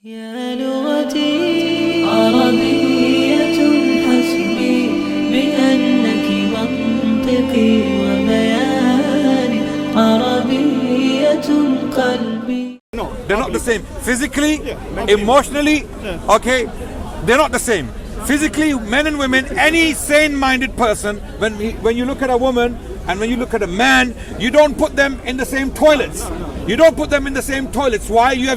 يا لغتي عربية حسبي بأنك منطقي وبياني عربية قلبي. No, they're not the same. Physically, emotionally, okay, they're not the same. Physically, men and women, any sane-minded person, when you look at a woman and when you look at a man, you don't put them in the same toilets. You don't put them in the same toilets. Why? You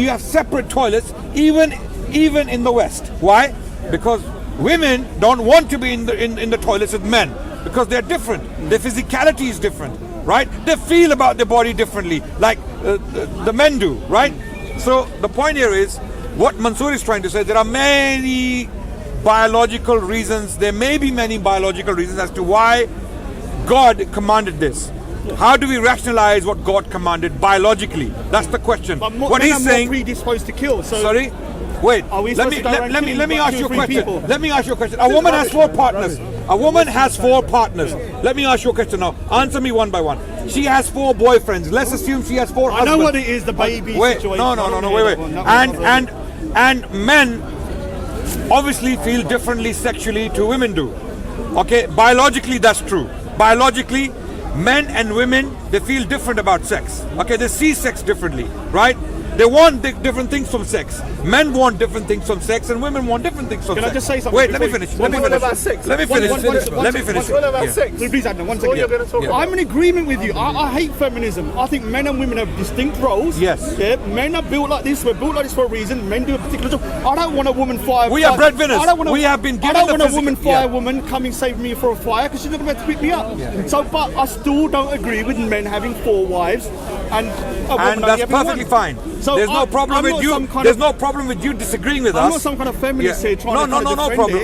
have separate toilets, even in the West. Why? Because women don't want to be in the toilets with men because they're different. Their physicality is different, right? They feel about their body differently, like the men do, right? So the point here is, what Mansoor is trying to say, there are many biological reasons, there may be many biological reasons as to why God commanded this. How do we rationalize what God commanded biologically? That's the question. But what he's saying, predisposed to kill. So sorry? Wait, let me ask you a question. Let me ask you a question. A woman has 4 partners. A woman has 4 partners. Let me ask you a question now. Answer me one by one. She has 4 boyfriends. Let's assume she has 4 husbands. I know what it is, the baby situation. No, wait. And men obviously feel differently sexually to women do. Okay, biologically that's true. Biologically, men and women, they feel different about sex. Okay, they see sex differently, right? They want different things from sex. Men want different things from sex, and women want different things from sex. Can I just say something? Wait, let me finish. Let me finish. Please, Adnan, one second. I'm in agreement with you. I hate feminism. I think men and women have distinct roles. Yes. Yeah, men are built like this. We're built like this for a reason. Men do a particular job. I don't want a woman fire. We are breadwinners. We have been given. I don't want a woman fire woman coming save me for a fire because she's not going to pick me up. Yeah. So, but I still don't agree with men having 4 wives and a woman that's perfectly fine. So there's no problem with you. There's no problem with you disagreeing with us. I'm not some kind of feminist here trying to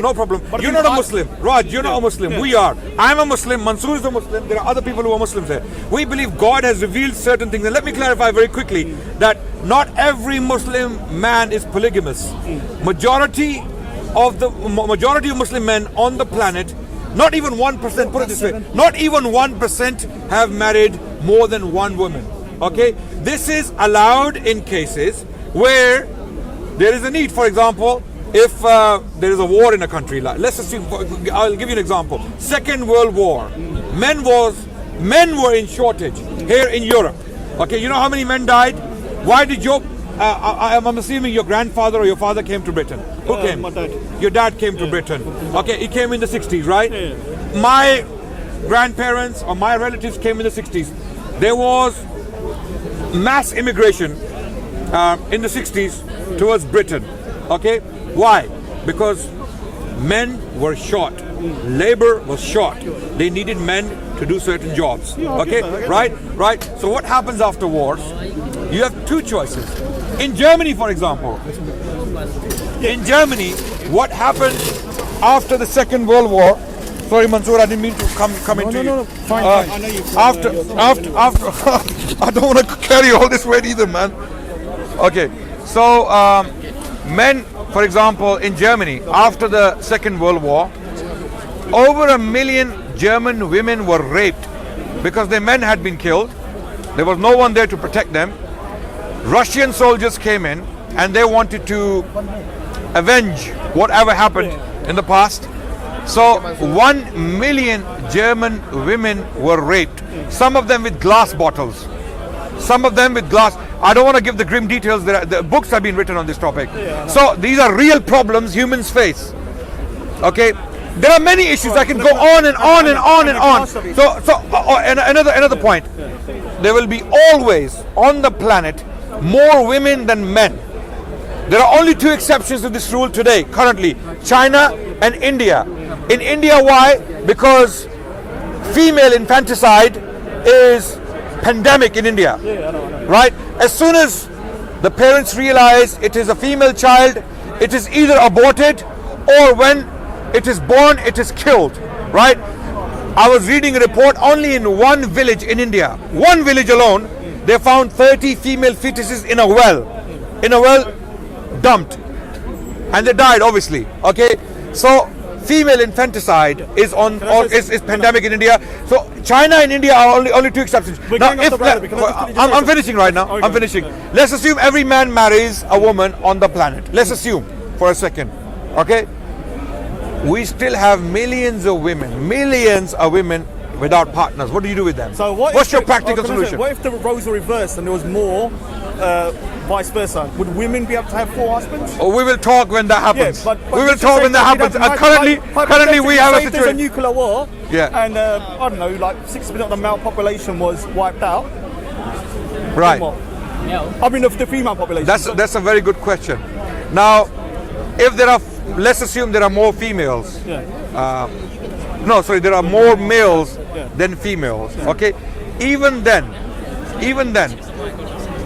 no problem. You're not a Muslim. Raj, you're not a Muslim. We are. I'm a Muslim. Mansoor is a Muslim. There are other people who are Muslims here. We believe God has revealed certain things. And let me clarify very quickly that not every Muslim man is polygamous. Majority of Muslim men on the planet, not even 1%, put it this way, not even 1% have married more than one woman. Okay, this is allowed in cases where there is a need. For example, if there is a war in a country, like, let's assume, I'll give you an example. Second World War, men were in shortage here in Europe. Okay, you know how many men died? Why did I'm assuming your grandfather or your father came to Britain. Who came? My dad. Your dad came to Britain. Okay, he came in the 60s, right? Yeah. My grandparents or my relatives came in the 60s. There was mass immigration in the 60s towards Britain. Okay, why? Because men were short, labor was short. They needed men to do certain jobs. Okay, right. So what happens after wars? You have 2 choices. In Germany, for example, what happened after the Second World War? Sorry, Mansoor, I didn't mean to come into you. No, fine. I know you. After, I don't want to carry all this weight either, man. Okay, so men, for example, in Germany, after the Second World War, over 1 million German women were raped because their men had been killed. There was no one there to protect them. Russian soldiers came in and they wanted to avenge whatever happened in the past. So 1 million German women were raped, some of them with glass bottles, some of them with glass. I don't want to give the grim details. The books have been written on this topic. So these are real problems humans face. Okay, there are many issues. I can go on and on and on and on. And another point, there will be always on the planet more women than men. There are only 2 exceptions to this rule today, currently, China and India. In India, why? Because female infanticide is pandemic in India, right? As soon as the parents realize it is a female child, it is either aborted or when it is born, it is killed, right? I was reading a report only in one village in India, one village alone, they found 30 female fetuses in a well dumped, and they died obviously. Okay, so female infanticide is is pandemic in India. So China and India are only two exceptions. Now, I'm finishing right now. I'm finishing. Let's assume every man marries a woman on the planet. Let's assume for a second, okay? We still have millions of women without partners. What do you do with them? So what's your practical solution? What if the roles were reversed and there was more vice versa? Would women be able to have 4 husbands? Oh, we will talk when that happens. But we will talk when that happens. Currently we have a There's a situation. nuclear war, Yeah. and I don't know, like 60% of the male population was wiped out. Right. What? I mean, of the female population. That's a very good question. Now, if there are, let's assume there are more females. Yeah. No, sorry, there are more males than females. Okay, even then,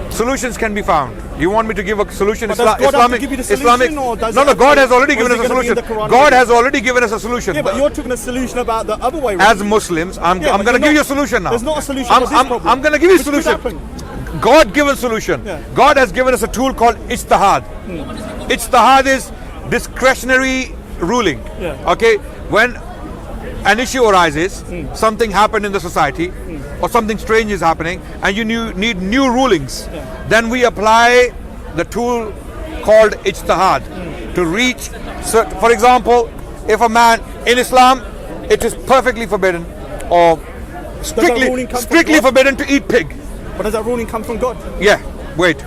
solutions can be found. You want me to give a solution? But does God have to give you the solution, or does No, it have God to- has already or given is us it a gonna be in solution. the Quran? God has already given us a solution. Yeah, but you're taking a solution about the other way around. As Muslims, I'm Yeah, but going to you're give you a not- solution now. There's not a solution for this problem. I'm going to give you a Which could solution. happen. God-given solution. Yeah. God has given us a tool called ijtihad. Ijtihad is discretionary ruling. Yeah. Okay, when an issue arises, something happened in the society, or something strange is happening, and you need new rulings, then we apply the tool called ijtihad to reach. For example, if a man in Islam, it is perfectly forbidden, or ruling come from strictly God? forbidden to eat pig. But does that ruling come from God? Yeah, wait.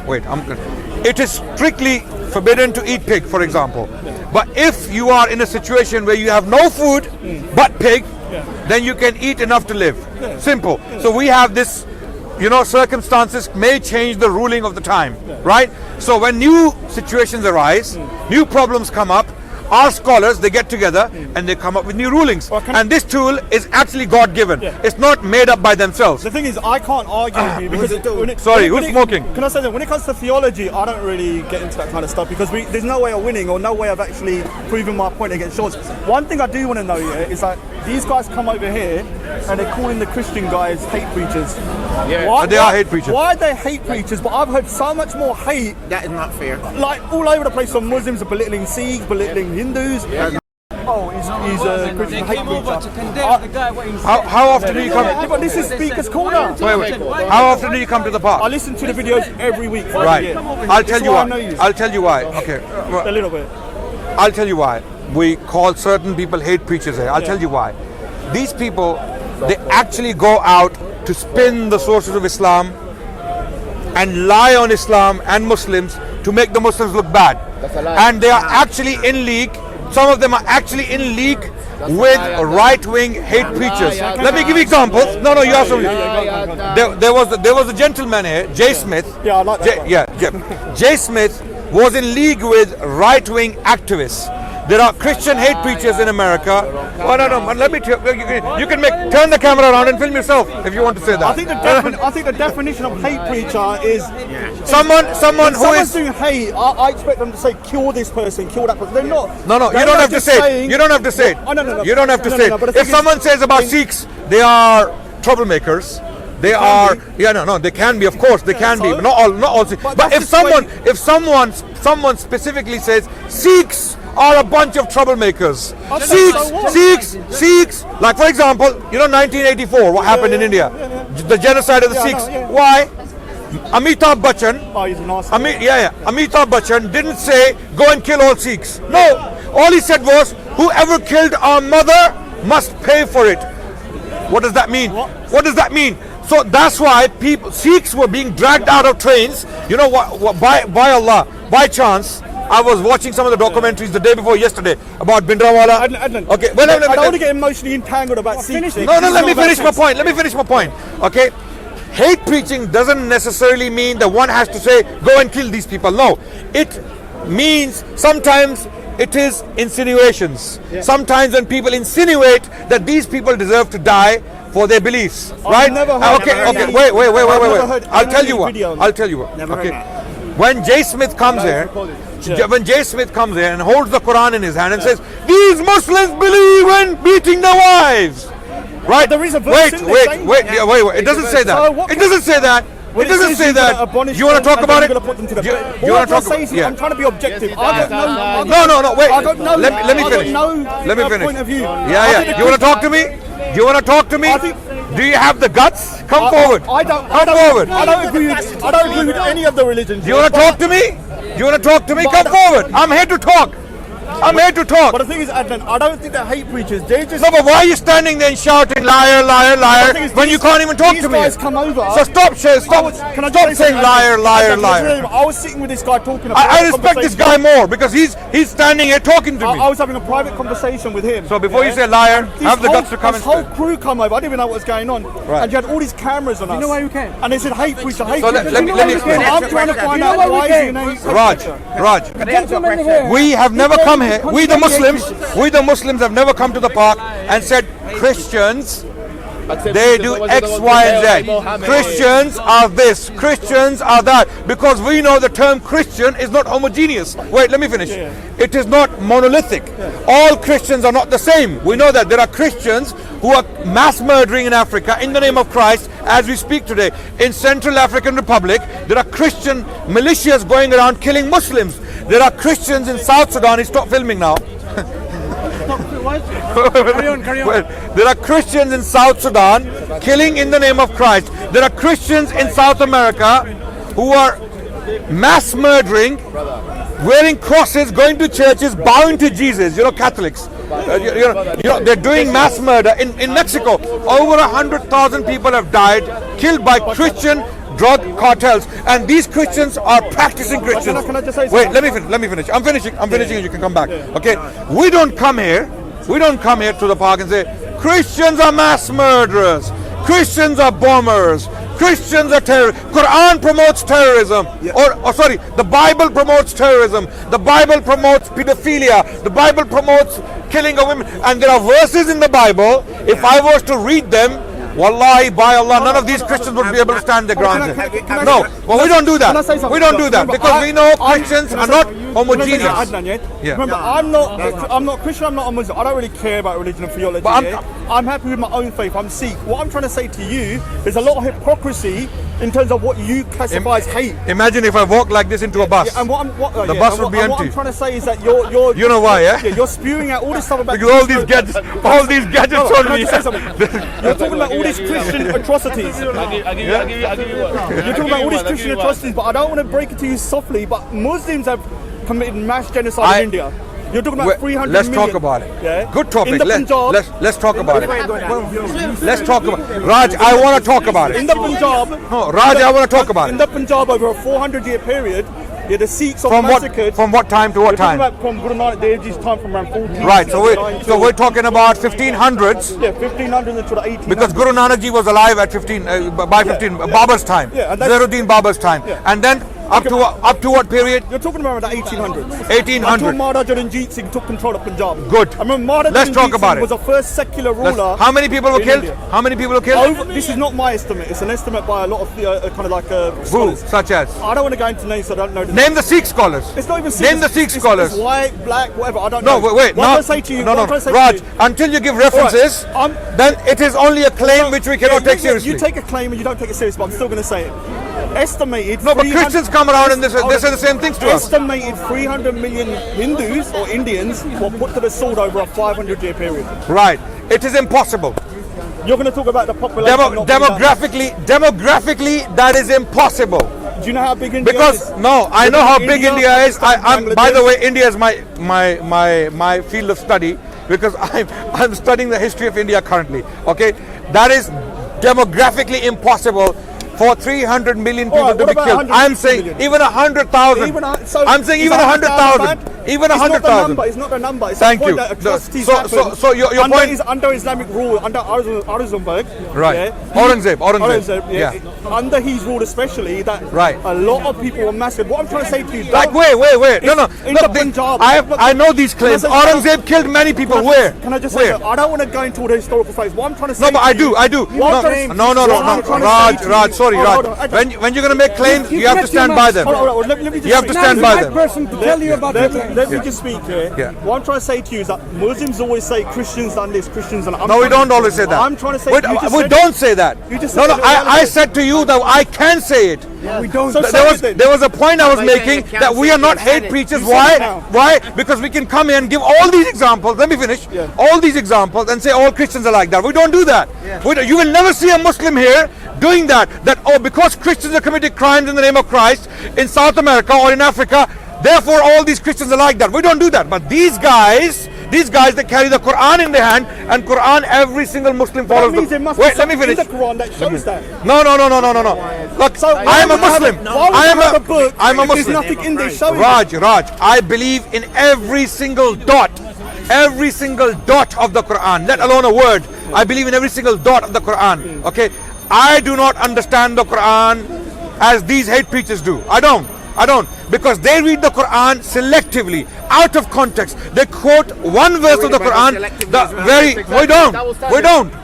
It is strictly forbidden to eat pig, for example. But if you are in a situation where you have no food but pig, then you can eat enough to live. Simple. So we have this, circumstances may change the ruling of the time, right? So when new situations arise, new problems come up, our scholars, they get together and they come up with new rulings. And this tool is actually God-given. It's not made up by themselves. The thing is, I can't argue with you because Who's smoking? Can I say that when it comes to theology, I don't really get into that kind of stuff because there's no way of winning or no way of actually proving my point against yours. One thing I do want to know is that these guys come over here and they're calling the Christian guys hate preachers. Yeah, they are hate preachers. Why are they hate preachers? But I've heard so much more hate. That is not fair. Like all over the place, from Muslims are belittling Sikhs, belittling Hindus. Oh, he's a Christian hate preacher. How often do you come? Yeah, but this is Speaker's Corner. Wait. How often do you come to the I park? listen to the videos every week. For a Right. year. I'll tell It's you why I why. know you. I'll tell you why. Okay. A little bit. I'll tell you why. We call certain people hate preachers here. I'll tell you why. These people, they actually go out to spin the sources of Islam and lie on Islam and Muslims to make the Muslims look bad. And they are actually in league. Some of them are actually in league with right-wing hate preachers. Let me give you examples. No, you ask me. There was a gentleman here, Jay Smith. Yeah, I like that. Jay Smith was in league with right-wing activists. There are Christian hate preachers in America. Oh, no, let me tell you can turn the camera around and film yourself if you want to say that. I think the definition of hate preacher is someone who someone's is. doing hate. I expect them to say kill this person, kill that person. They're not. No, you They're don't not have to just say it. saying- You don't have to say it. Oh, no. You don't have to No, say no, it. but the If thing someone is- says about Sikhs, they are troublemakers. They are. Yeah, no. They can be, of course. They can be. so- But not all. Sikhs. But But that's if someone specifically says Sikhs are a bunch of troublemakers. Okay, so what? Sikhs. Like for example, 1984. What happened in India? The genocide of the Yeah, I Sikhs. know, yeah. Why? Amitabh Bachchan. Oh, he's an arsehole. Amitabh Bachchan didn't say go and kill all Sikhs. No, all he said was whoever killed our mother must pay for it. What does that mean? What does that mean? So that's why Sikhs were being dragged out of trains. You know what? By Allah, by chance, I was watching some of the documentaries the day before yesterday about Bindrawala. Adnan. Okay, I don't want to get emotionally entangled about Sikhs. no, let me finish my point. Okay, hate preaching doesn't necessarily mean that one has to say go and kill these people. No, it means sometimes it is insinuations. Sometimes when people insinuate that these people deserve to die for their beliefs, right? never heard Okay. any- Wait. never heard I'll tell any you what. video. I'll tell you what. Never heard Okay. that. When Jay Smith comes here, when Jay Smith comes here and holds the Quran in his hand and says, "These Muslims believe in beating their wives," right? There is a verse in there saying Wait. It doesn't say that. So what It doesn't say that. It doesn't say that. You want to talk about it? You want to talk about it? Yeah. I'm trying to be objective. I don't know. No, wait. I don't know. Let me finish. Let me finish. Point of view. Yeah. You want to talk to me? You want to talk to me? Do you have the guts? Come forward. Come forward. I don't agree with any of the religions. You want to talk to me? You want to talk to me? Come forward. I'm here to talk. I'm here to talk. But the thing is, Adnan, I don't think they're hate preachers. They just... No, but why are you standing there and shouting liar, liar, liar when you can't even talk to me? These guys come over. So stop saying liar, liar, liar. I was sitting with this guy talking about... I respect this guy more because he's standing here talking to me. I was having a private conversation with him. So before you say liar, have the guts to come and this whole crew come over. I didn't even know what was going on. Right. And you had all these cameras on us. You know why you came? And they said hate preacher, hate So preacher. let me explain. I'm trying to find out why is your name... Raj, we have never come here. We the Muslims have never come to the park and said Christians, they do X, Y, and Z. Christians are this, Christians are that, because we know the term Christian is not homogeneous. Wait, let me finish. It is not monolithic. All Christians are not the same. We know that there are Christians who are mass murdering in Africa in the name of Christ as we speak today. In Central African Republic, there are Christian militias going around killing Muslims. There are Christians in South Sudan. Stop filming now. Carry on. Well, there are Christians in South Sudan killing in the name of Christ. There are Christians in South America who are mass murdering, wearing crosses, going to churches, bowing to Jesus. You know, Catholics. They're doing mass murder in Mexico. Over 100,000 people have died, killed by Christian drug cartels, and these Christians are practicing Christians. Can I just say Wait, let me finish. I'm finishing and you can come back. Okay? We don't come here to the park and say Christians are mass murderers, Christians are bombers, Christians are terrorists. Quran promotes terrorism. Or sorry, the Bible promotes terrorism. The Bible promotes pedophilia. The Bible promotes killing of women. And there are verses in the Bible, if I was to read them, wallahi, by Allah, none of these Christians would be able to stand their ground. No, well, we don't do that. We don't do that because we know Christians are not homogeneous. Remember, I'm not Christian, I'm not a Muslim. I don't really care about religion and theology. I'm happy with my own faith. I'm Sikh. What I'm trying to say to you, there's a lot of hypocrisy in terms of what you classify as hate. Imagine if I walk like this into a bus. And the bus would be empty. What I'm trying to say is that you're you know why, yeah? You're spewing out all this stuff about... Because all these gadgets on me. You're talking about all these Christian atrocities. You're talking about all these Christian atrocities, but I don't want to break it to you softly, but Muslims have committed mass genocide in India. You're talking about 300 Let's million. talk about it. Yeah? Good topic. In the Punjab, let's talk about it. Let's talk about it. Raj, I want to talk about it. In the Punjab... No, Raj, I want to talk about it. In the Punjab, over a 400-year period, the Sikhs are massacred. From what time to what time? From Guru Nanak Dev Ji's time, from around 14. Right, so we're talking about 1500s. Yeah, 1500s to the 1800s. Because Guru Nanak Ji was alive at 15, Babar's time. Yeah, Zainuddin Babar's time. Yeah. And then up to what period? You're talking about the 1800s. 1800. Until Maharaja Ranjit Singh took control of Punjab. Good. I remember Maharaja Let's talk Ranjit about Singh it. was the first secular ruler. How many people were killed? India. How many people were killed? This is not my estimate. It's an estimate by a lot of kind of like Who? scholars. Such as? I don't want to go into names, so I don't know. Name the Sikh scholars. It's not even Sikh. Name the Sikh scholars. It's white, black, whatever. I don't No, know. wait. What I'm trying to say to you, Raj, until you give references, then it is only a claim which we cannot take seriously. You take a claim and you don't take it seriously, but I'm still going to say it. Estimated. No, but Christians come around and they say the same things to us. Estimated 300 million Hindus or Indians were put to the sword over a 500-year period. Right. It is impossible. You're going to talk about the population. Demographically, that is impossible. Do you know how big India is? I know how big India is. By the way, India is my field of study because I'm studying the history of India currently. Okay, that is demographically impossible for 300 million people to be killed. I'm saying even 100,000. I'm saying even 100,000. Even 100,000. It's not the number. It's Thank the you. point that atrocities So your point is under Islamic rule, under Aurangzeb. Right. Yeah, Aurangzeb. Yeah. Under his rule especially, that a lot of people were massacred. What I'm trying to say to you, wait. No. In the Punjab, I know these claims. Aurangzeb killed many people. Where? Can I just say, I don't want to go into all the historical facts. What I'm trying to say. No, but I do. No. Raj, sorry, Raj. When you're going to make claims, you have to stand by them. You have to stand by them. person to tell you about your claims. let me just speak here. Yeah. What I'm trying to say to you is that Muslims always say Christians done this, Christians done that. No, we don't always say that. I'm trying to say we you don't say that. You just No, said no. it I said to you that I can say it. we don't. So There was a point I was making that we are not hate preachers. Why? Why? Because we can come here and give all these examples. Let me finish. Yeah. All these examples and say all Christians are like that. We don't do that. You will never see a Muslim here doing that. That because Christians have committed crimes in the name of Christ in South America or in Africa, therefore all these Christians are like that. We don't do that. But these guys that carry the Quran in their hand, and Quran every single Muslim follows. That means there must Wait, be let me finish. in the Quran that shows that. No. Look, So I am a Muslim. I'm a There's Muslim. nothing in there showing. Raj, I believe in every single dot of the Quran, let alone a word. I believe in every single dot of the Quran. Okay, I do not understand the Quran as these hate preachers do. I don't, because they read the Quran selectively, out of context. They quote one verse of the Quran.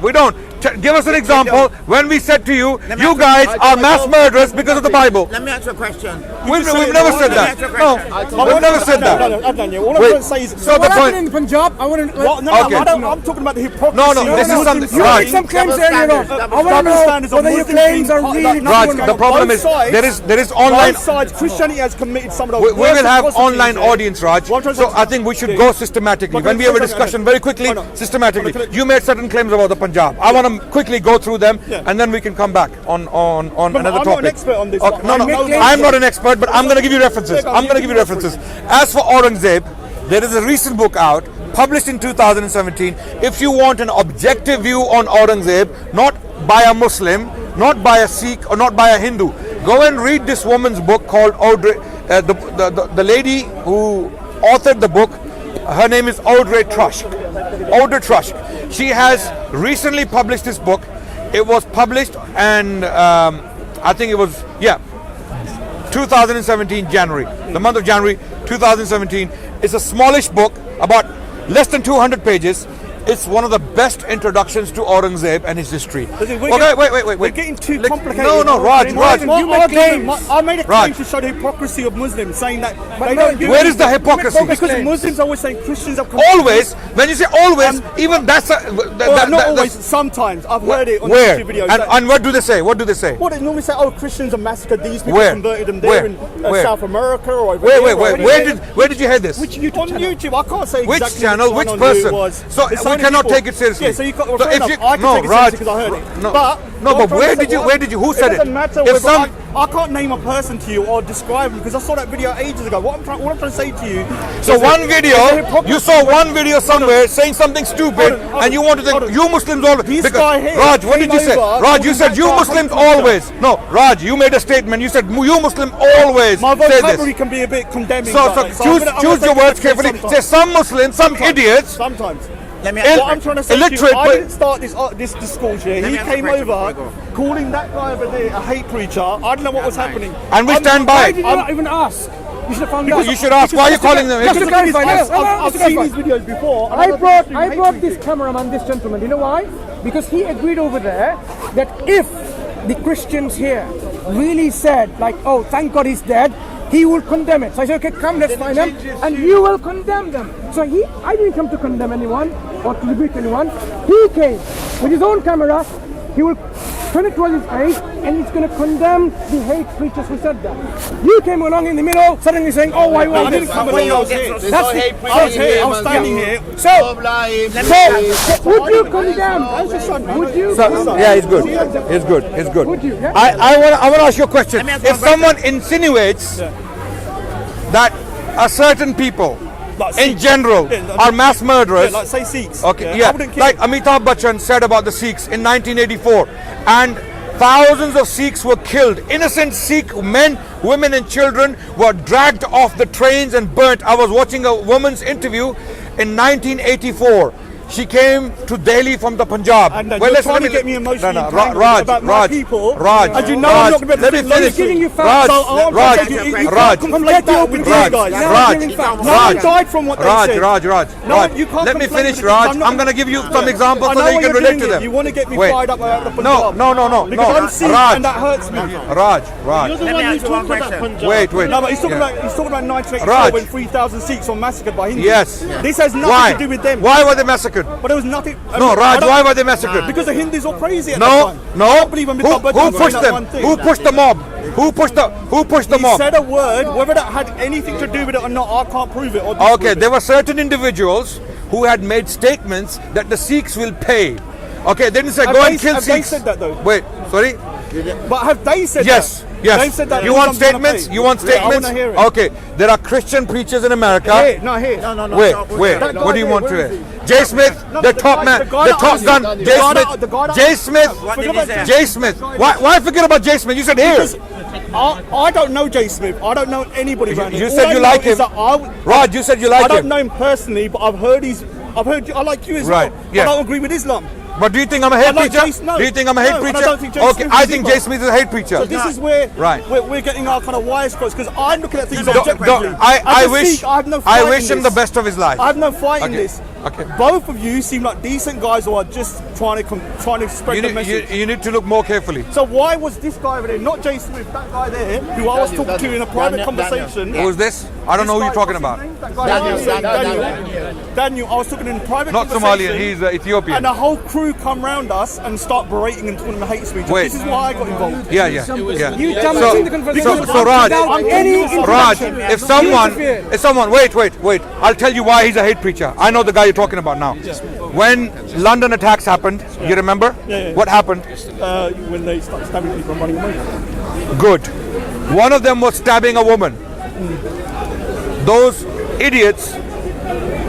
We don't. Give us an example when we said to you, you guys are mass murderers because of the Bible. Let me answer a question. We've never said that. No, we've never said that. All I'm trying to say is. So the point. In Punjab, I wouldn't. Okay. I'm talking about the hypocrisy. No, this is something. You Raj, make some claims earlier on. I want to know standards of whether your Muslims claims being- are really Raj, true or the not. problem is there is online. Both sides, Christianity has committed some of the We worst will have atrocities online there. audience, Raj. What I'm trying to So say- I think we should go systematically. When we have a discussion, very quickly, systematically. You made certain claims about the Punjab. I want to quickly go through them, and then we can come back on another I'm topic. not an expert on this. Okay, no, I make claims. I'm not an expert, but I'm going to give you references. Yeah, I'm going to give you references. As for Aurangzeb, there is a recent book out, published in 2017. If you want an objective view on Aurangzeb, not by a Muslim, not by a Sikh, or not by a Hindu, go and read this woman's book called Audrey. The lady who authored the book, her name is Audrey Trusk. Audrey Trusk. She has recently published this book. It was published, and I think it was 2017 January, the month of January 2017. It's a smallish book, about less than 200 pages. It's one of the best introductions to Aurangzeb and his history. Listen, Wait. We're getting too complicated. No, Raj. I made a claim to show the hypocrisy of Muslims, saying that they don't do Where is the anything. hypocrisy? Because Muslims are always saying Christians have committed. Always, when you say always, even that's Not always, sometimes. I've heard it on where? YouTube videos. And what do they say? What do they say? Well, they normally say, oh, Christians have massacred these people, Where? converted them there Where? in Where? South America or over Wait. here or anywhere. Where did you hear this? On YouTube, I can't say Which exactly channel, which which one or who person? it was. So It's we many cannot people. take it seriously. Yeah, so you can't. Well, So fair if enough, you- I can no, take it Raj, seriously because I heard it. no, But no, what but I'm trying where to did say, you- where did you- who said It it? doesn't matter. If whether some- I can't name a person to you or describe them because I saw that video ages ago. What I'm trying to say to you. So is one that video, there's a hypocrisy. you saw one video somewhere saying something stupid, Hold on, and you want to hold think on. you Muslims always. This because- guy here Raj, what did came you say? over, Raj, you calling said that you guy Muslims hate preacher. always. No, Raj, you made a statement. You said you Muslim always My say vocabulary this. can be a bit condemning. So like that. I'm choose gonna your take words it carefully. sometimes. Say some Muslims, some idiots. Sometimes. Let me What I'm trying to say to you, illiterate, I but- didn't start this discourse here. me He ask you a came question over before I go. calling that guy over there a hate preacher. I didn't know what was happening. And we stand by Why it. did you not even ask? You should have found out. You should ask, why are you calling them? Just to clarify, I've seen these videos before. and I know brought they're hate this preaching. cameraman, this gentleman. You know why? Because he agreed over there that if the Christians here really said, like, oh, thank God he's dead, he will condemn it. So I said, okay, come, let's find them, and you will condemn them. So I didn't come to condemn anyone or to rebuke anyone. He came with his own camera. He will turn it towards his face, and he's going to condemn the hate preachers who said that. You came along in the middle, suddenly saying, oh, I I want didn't this. come along. I was here. That's it. I was here. I was standing here. So, would you condemn? Would you? Yeah, it's good. It's good. It's good. Would you? Yeah? I want to ask you a question. me ask you If a question. someone insinuates that a certain people Like in Sikhs. general Yeah, are mass murderers, like say Sikhs. okay, I yeah, wouldn't care. like Amitabh Bachchan said about the Sikhs in 1984, and thousands of Sikhs were killed. Innocent Sikh men, women, and children were dragged off the trains and burnt. I was watching a woman's interview in 1984. She came to Delhi from the Punjab. And you're trying to get me emotionally entangled about my people. Raj, and you know I'm not going to be able to let me finish. No one died from what they said. Raj. You can't Let me complain finish, because Raj. I'm not I'm going to give you some examples I so know that you what can you're relate doing to them. You want to get me Wait. fired up about the No. Punjab. Because I'm Sikh and that hurts me. Raj. You're the one who's talking about Punjab. Wait. No, but he's talking about 1984 Raj. when 3,000 Sikhs were massacred by Hindus. Yes. This has nothing Why? to do with them. Why were they massacred? But there was nothing. No, Raj, why were they massacred? Because the Hindus were crazy at that No. time. I don't believe Who pushed them? Who pushed the mob? Who pushed the He mob? said a word, whether that had anything to do with it or not, I can't prove it. Or Okay, disprove there it. were certain individuals who had made statements that the Sikhs will pay. Okay, they didn't say Have go they- and kill have they Sikhs. said that though? Wait, sorry? But have they said Yes, that? yes. They've said that. You want Muslims gonna statements? pay. You want Yeah, I statements? wanna hear it. Okay, there are Christian preachers in America. Here, no, here. No. Wait. That guy What do you there, want to where hear? is he? Jay Smith, No, the the top guy- man, the guy the that top asked gun. you- Jay the guy Smith, that- the guy that- Jay Smith, What did he say? Jay Smith. Why forget about Jay Smith? You said here. I don't know Jay Smith. I don't know anybody around here. You All said I you know like is him. that Raj, you said you I like don't him. know him personally, but I've heard you. I like you as Right, well. yeah. I don't agree with Islam. But do you think I'm a hate I like preacher? Jay- no. Do you think I'm a hate No, and I preacher? don't think Jay Okay, Smith I is think either. Jay Smith is a hate preacher. So this is where Right. we're getting our kind of wires crossed because I'm looking at things Don't- objectively. I As a wish Sikh, I have no I fight wish in him the this. best of his life. I have no fight in Okay, this. okay. Both of you seem like decent guys who are just trying to spread You the need, message. you need to look more carefully. So why was this guy over there, not Jay Smith, that guy there, who I was talking to in a private conversation? Who is this? I don't know who you're talking about. Daniel, I was talking in a private Not conversation. Somalian, he's Ethiopian. And the whole crew come round us and start berating and calling them hate speech. Wait. This is why I got involved. Yeah. You So- jumped in the conversation so Raj, without any Raj, introduction. if You someone, wait, I'll tell you why he's a hate preacher. I know the guy you're talking about now. When London attacks happened, you remember? Yeah. What happened? When they start stabbing people and running away. Good. One of them was stabbing a woman. Those idiots,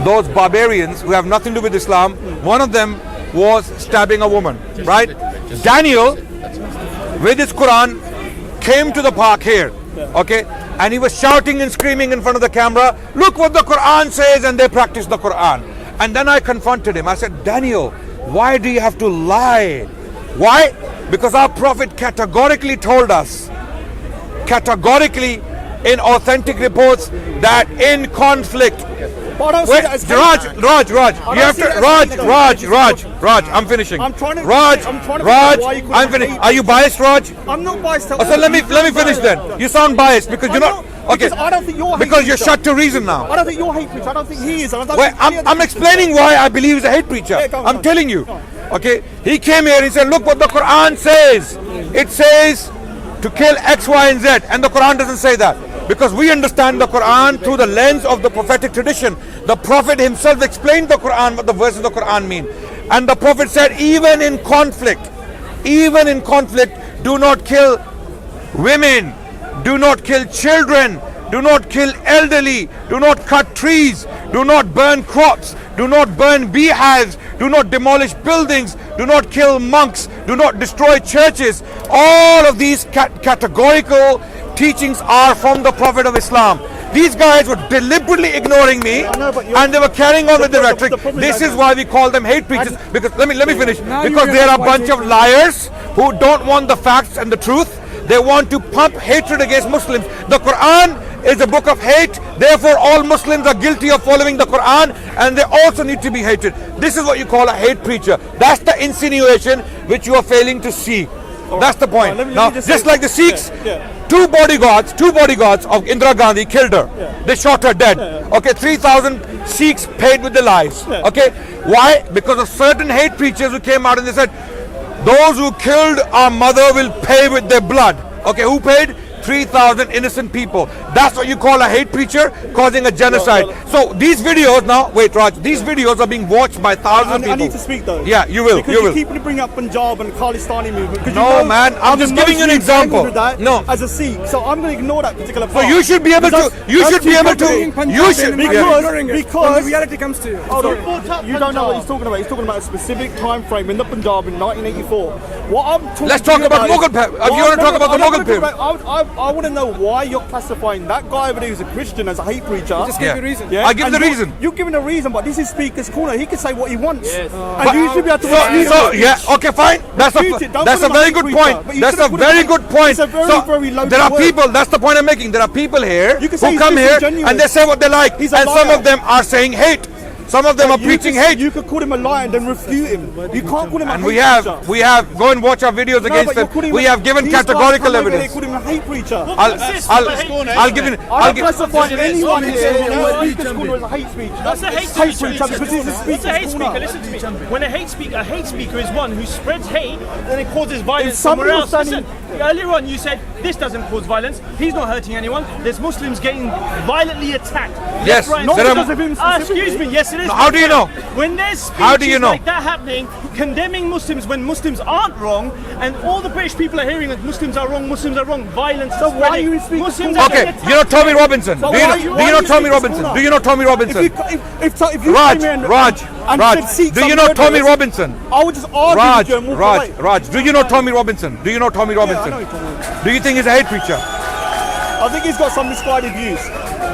those barbarians who have nothing to do with Islam, one of them was stabbing a woman, right? Daniel, with his Quran, came to the park here, okay? And he was shouting and screaming in front of the camera, look what the Quran says, and they practice the Quran. And then I confronted him. I said, Daniel, why do you have to lie? Why? Because our Prophet categorically told us, in authentic reports, that in conflict. But I don't see Wait, that as Raj, hate. you have see to, that as hate. Raj, I'm finishing. I'm trying to- Raj, I'm trying to figure out why you call I'm it finished. hate. Are you biased, Raj? I'm not biased at Oh, all. so let me finish then. You sound biased because you're not. Okay. Because I don't think you're a hate Because you're preacher. shut to reason now. I don't think you're hate preacher. I don't think he is. I don't Wait, think any of the I'm preachers explaining are. why I believe he's a hate preacher. Yeah, go on, I'm go on. telling you. Go on. Okay, he came here and said, look what the Quran says. It says to kill X, Y, and Z, and the Quran doesn't say that. Because we understand the Quran through the lens of the prophetic tradition. The Prophet himself explained the Quran, what the verses of the Quran mean. And the Prophet said, even in conflict, do not kill women, do not kill children, do not kill elderly, do not cut trees, do not burn crops, do not burn beehives, do not demolish buildings, do not kill monks, do not destroy churches. All of these categorical teachings are from the Prophet of Islam. These guys were deliberately ignoring me, know, but you're- and they were carrying on with the rhetoric. the problem This is is why we call them hate preachers. Because let me finish. Now you Because they are a realize why bunch they- of liars who don't want the facts and the truth. They want to pump hatred against Muslims. The Quran is a book of hate. Therefore, all Muslims are guilty of following the Quran, and they also need to be hated. This is what you call a hate preacher. That's the insinuation which you are failing to see. That's the point. let me Now, just just say- like the Sikhs, Yeah. two bodyguards of Indira Gandhi killed her. They shot her dead. Okay, 3,000 Sikhs paid with their lives. Okay, why? Because of certain hate preachers who came out and they said, those who killed our mother will pay with their blood. Okay, who paid? 3,000 innocent people. That's what you call a hate preacher causing a genocide. So these videos now, wait, Raj, these videos are being watched by thousands of people. I need to speak though. Yeah, you will. Because You will. you keep bringing up Punjab and Khalistani movement. 'cause No, you know man, I'm just giving you an emotionally example. tangled with that No. as a Sikh, so I'm going to ignore that particular So part. you should be able to. Because You should be able to. You should. Because the reality comes to you. Hold on. You don't know what he's talking about. He's talking about a specific time frame in the Punjab in 1984. What I'm talking Let's talk about is- Mughal period. what You want to I'm- talk about the I'm not Mughal gonna period? talk about- I want to know why you're classifying that guy over there who's a Christian as a hate preacher. Just give the reason. Yeah, I give and the reason. You're giving a reason, but this is Speaker's Corner. He can say what he wants. Yes. And you should be able to refute So it. yeah, okay, fine. That's Refute it. Don't a put him very on good hate point. preacher, but you That's a should've put him very on- good point. It's a very, So very loaded there are word. people. That's the point I'm making. There are people here You can say who he's come here disingenuous. and they say what they like, He's a and some liar. of them are saying hate. Some of them are preaching hate. You could call him a liar and then refute him. You can't call him a And hate we have preacher. go and watch our videos No, against but you're them. calling him We a- have given these guys categorical come over there, evidence. call him a hate preacher. I'll give you. I don't classify anyone here Listen, who Speaker's Corner as a hate speech. What's a hate Hate speaker? preacher because he's a What's a Speaker's hate speaker? Corner. Listen to me. When a hate speaker is one who spreads hate and it causes violence If somebody somewhere was else. standing- Listen, earlier on you said this doesn't cause violence. He's not hurting anyone. There's Muslims getting violently attacked. Yes, right. Not there are- because of him Excuse specifically. me. Yes, it is. How do you know? When there's How do you speeches know? like that happening, condemning Muslims when Muslims aren't wrong, and all the British people are hearing that Muslims are wrong, violence. So why are you speaking Muslims for- are Okay, getting you know Tommy Robinson. So Do you why know, you- do why you know you Tommy speak Robinson? Corner? Do you know Tommy If Robinson? you Raj, came in Raj, and Raj. said Sikhs Do you are know Tommy murderers, Robinson? I would just argue Raj, with you and walk Raj, away. Raj. Do you know Tommy Robinson? Do you know Tommy Yeah, I Robinson? know who Tommy Robinson. Do you think he's a hate preacher? I think he's got some misguided views.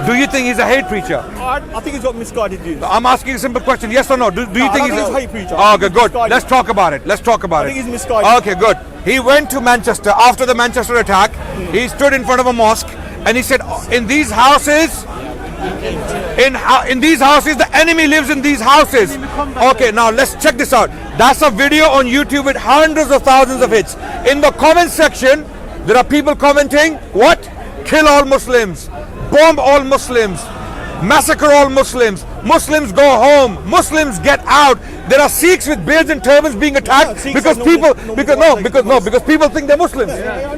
Do you think he's a hate preacher? I think he's got misguided views. I'm asking a simple question. Yes or no? Do you I think don't he's think he's a hate preacher. Oh, I okay, think he's good. misguided. Let's talk about it. Let's talk about I it. think he's misguided. Okay, good. He went to Manchester after the Manchester attack. He stood in front of a mosque and he said, "In these houses, in these houses, the enemy lives in these houses." Okay, now let's check this out. That's a video on YouTube with hundreds of thousands of hits. In the comment section, there are people commenting, "What? Kill all Muslims, bomb all Muslims, massacre all Muslims, Muslims go home, Muslims get out." There are Sikhs with beards and turbans being attacked Yeah, Sikhs because are people, normal because people think they're Muslims.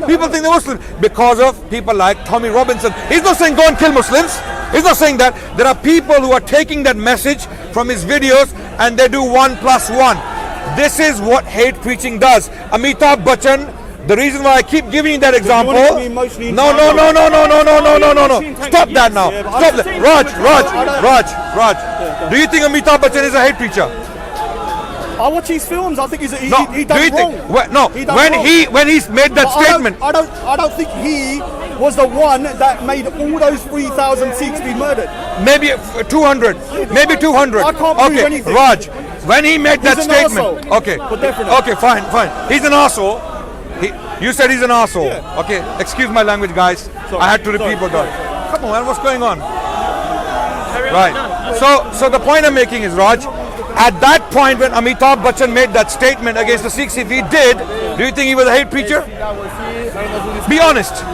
People think they're Muslims because of people like Tommy Robinson. He's not saying go and kill Muslims. He's not saying that. There are people who are taking that message from his videos and they do 1+1. This is what hate preaching does. Amitabh Bachchan. The reason why I keep giving you that example. want to be emotionally No. Stop that now. Yeah, but Stop that. Raj. Yeah, Do you think Amitabh Bachchan is a hate preacher? I watch his films. I think he No. he Do done you wrong. think? He done When wrong. he's made that But statement. I don't think he was the one that made all those 3,000 Sikhs be murdered. Maybe 200. Maybe 200. I can't prove Okay, anything. Raj. When he made that He's an statement. arsehole. Okay. But definitely. Okay, fine. He's an arsehole. You said he's an arsehole. Yeah. Okay. Excuse my language, guys. Sorry. I had to repeat what that. Come on, man. What's going on? Right. So the point I'm making is, Raj, at that point when Amitabh Bachchan made that statement against the Sikhs, if he did, do you think he was a hate preacher? Be honest.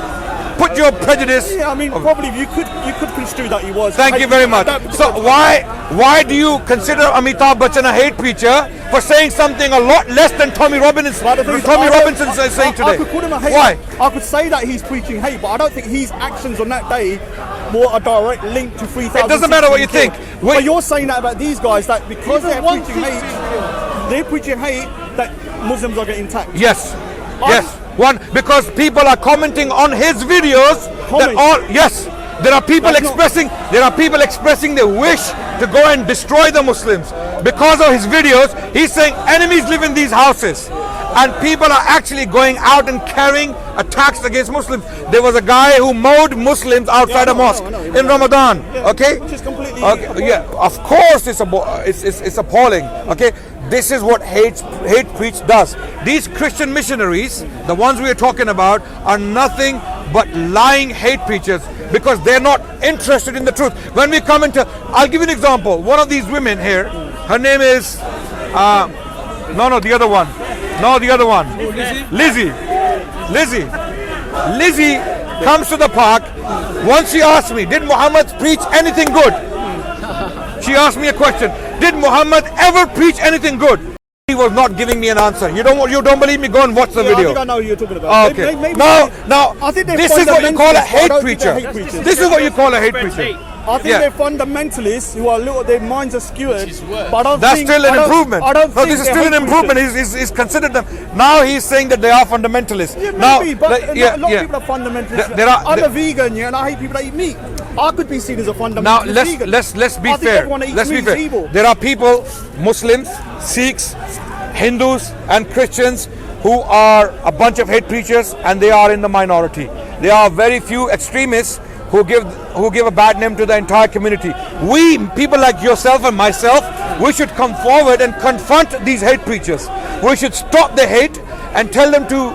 Put your prejudice. Yeah, I mean, probably you could construe that he was. Thank you very much. So why do you consider Amitabh Bachchan a hate preacher for saying something a lot less than Tommy Robinson is saying today? I could call him a hate. Why? I could say that he's preaching hate, but I don't think his actions on that day were a direct link to 3,000. It doesn't matter what you think. But you're saying that about these guys, that because they're preaching hate, that Muslims are getting attacked. Yes. Yes. One, because people are commenting on his videos that there are people expressing their wish to go and destroy the Muslims because of his videos. He's saying enemies live in these houses, and people are actually going out and carrying attacks against Muslims. There was a guy who mowed Muslims outside a mosque in Ramadan. Okay, Which is completely yeah, of course it's appalling. Okay. This is what hate preach does. These Christian missionaries, the ones we are talking about, are nothing but lying hate preachers because they're not interested in the truth. When we come into, I'll give you an example. One of these women here, her name is, the other one. No, the other one. Lizzie comes to the park. Once she asked me, did Muhammad preach anything good? She asked me a question. Did Muhammad ever preach anything good? He was not giving me an answer. You don't believe me? Go and watch the I video. think I know who you're talking about. Okay. Maybe Now, I think they're this is what you call a fundamentalists, but I hate don't think they're preacher. hate preachers. This is what you call a hate preacher. I think they're fundamentalists who are their minds are skewed. But I don't That's think, still an improvement. I don't No, think this is they're still an hate improvement. preachers. He's considered them. Now he's saying that they are fundamentalists. Yeah, now, maybe, but a lot of people are fundamentalists. I'm there- a vegan, and I hate people that eat meat. I could be seen as a fundamentalist Now vegan. let's be I think fair. everyone that eats Let's be meat is fair. evil. There are people, Muslims, Sikhs, Hindus, and Christians who are a bunch of hate preachers, and they are in the minority. there are very few extremists who give a bad name to the entire community. We, people like yourself and myself, we should come forward and confront these hate preachers. We should stop the hate and tell them to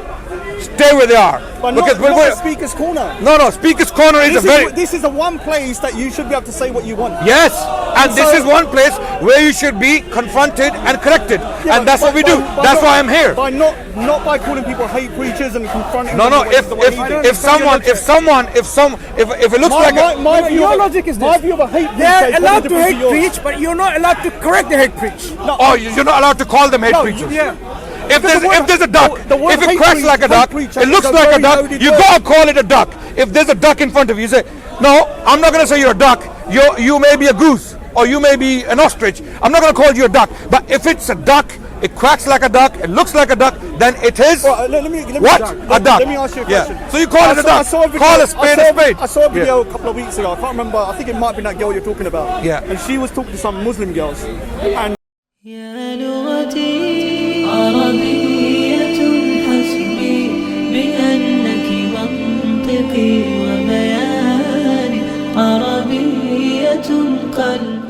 stay where they are. But Because not the Speaker's Corner. no, Speaker's Corner is This is the one place that you should be able to say what you want. Yes, and this is one place where you should be confronted and corrected, Yeah, and that's what we do. That's why I'm here. By not by calling people hate preachers and confronting. No, them if the way you do. it looks like Your logic is my this. view of a hate preacher They're is allowed to different hate yours. preach, but you're not allowed to correct the hate preach. you're not allowed to call them hate preachers. Yeah. If there's a duck, the word if it hate quacks preach- like a hate duck, preach it is looks a like a very duck, loaded you word. gotta call it a duck. If there's a duck in front of you, you say, no, I'm not gonna say you're a duck. You may be a goose, or you may be an ostrich. I'm not gonna call you a duck. But if it's a duck, it quacks like a duck, it looks like a duck, then it is Let me what? A duck. Let me ask you a question. So you call it a duck. Call a spade a spade. I saw a video a couple of weeks ago. I can't remember. I think it might have been that girl you're talking about. Yeah. And she was talking to some Muslim girls. And يا لغتي عربية حسبي بأنك منطقي وبياني عربية قلبي